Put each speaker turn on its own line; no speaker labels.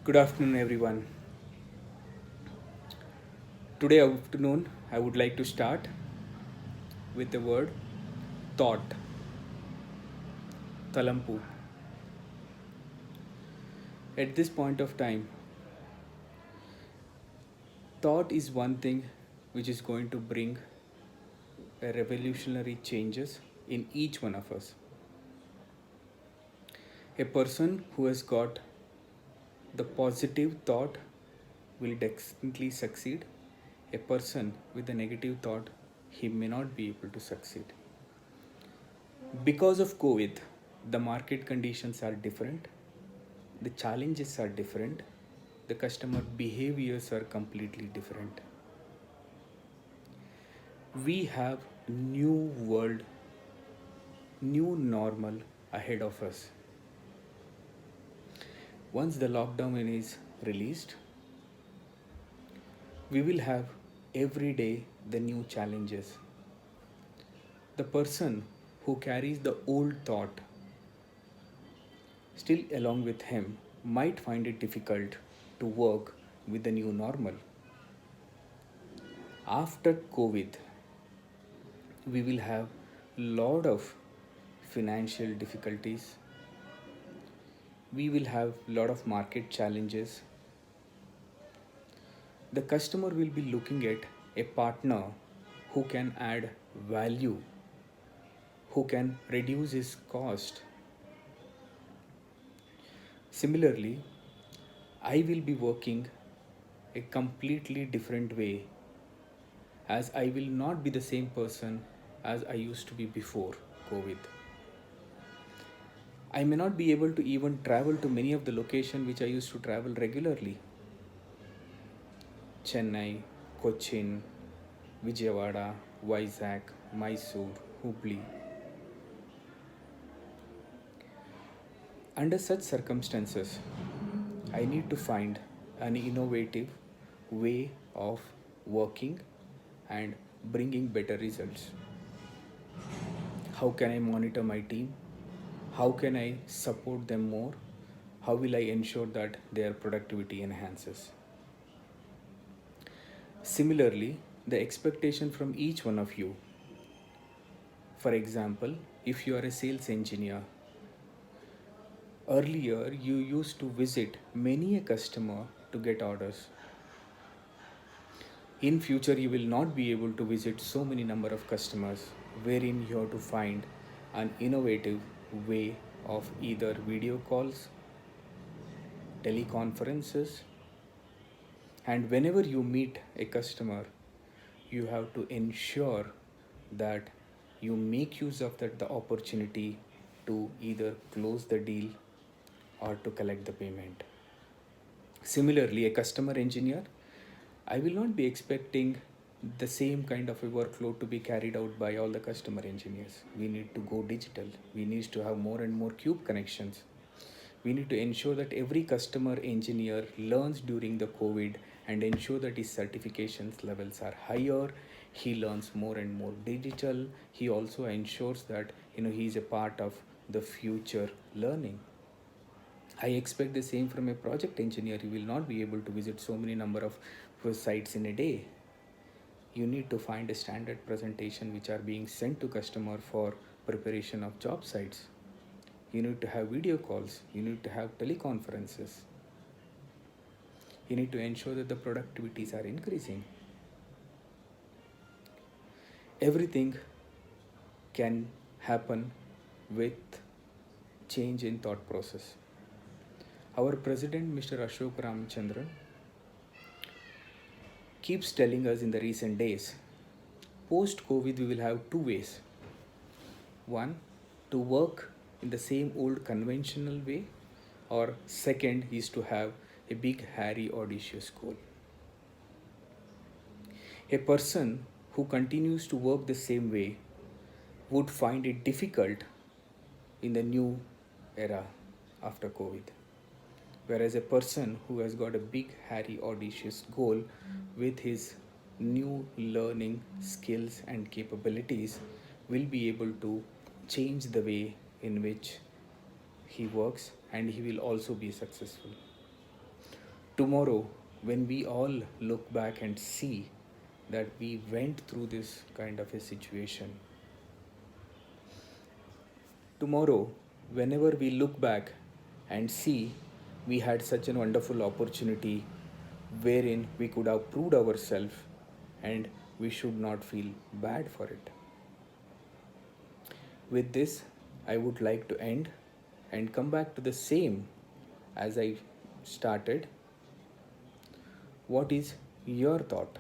Good afternoon, everyone. Today afternoon, I would like to start with the word thought, talampu. At this point of time, thought is one thing which is going to bring a revolutionary changes in each one of us. A person who has got the positive thought will definitely succeed. A person with a negative thought, he may not be able to succeed. Because of COVID, the market conditions are different, the challenges are different, the customer behaviors are completely different. We have new world, new normal ahead of us. Once the lockdown is released, we will have every day the new challenges. The person who carries the old thought still along with him might find it difficult to work with the new normal. After COVID, we will have lot of financial difficulties. We will have lot of market challenges. The customer will be looking at a partner who can add value, who can reduce his cost. Similarly, I will be working a completely different way, as I will not be the same person as I used to be before COVID. I may not be able to even travel to many of the locations which I used to travel regularly. Chennai, Cochin, Vijayawada, Vizag, Mysore, Hubli. Under such circumstances, I need to find an innovative way of working and bringing better results. How can I monitor my team? How can I support them more? How will I ensure that their productivity enhances? Similarly, the expectation from each one of you. For example, if you are a sales engineer, earlier you used to visit many a customer to get orders. In future, you will not be able to visit so many number of customers, wherein you have to find an innovative way of either video calls, teleconferences, and whenever you meet a customer, you have to ensure that you make use of that the opportunity to either close the deal or to collect the payment. Similarly, a customer engineer, I will not be expecting the same kind of a workload to be carried out by all the customer engineers. We need to go digital. We need to have more and more cube connections. We need to ensure that every customer engineer learns during the COVID and ensure that his certifications levels are higher. He learns more and more digital. He also ensures that he is a part of the future learning. I expect the same from a project engineer. You will not be able to visit so many number of sites in a day. You need to find a standard presentation which are being sent to customer for preparation of job sites. You need to have video calls. You need to have teleconferences. You need to ensure that the productivities are increasing. Everything can happen with change in thought process. Our president, Mr. Ashok Ramchandran, keeps telling us in the recent days, post COVID, we will have two ways. One, to work in the same old conventional way, or second is to have a big, hairy, audacious goal. A person who continues to work the same way would find it difficult in the new era after COVID. Whereas a person who has got a big, hairy, audacious goal with his new learning skills and capabilities will be able to change the way in which he works, and he will also be successful. tomorrow, when we all look back and see that we went through this kind of a situation, tomorrow, whenever we look back and see we had such a wonderful opportunity wherein we could have proved ourselves, and we should not feel bad for it. With this, I would like to end and come back to the same as I started. What is your thought?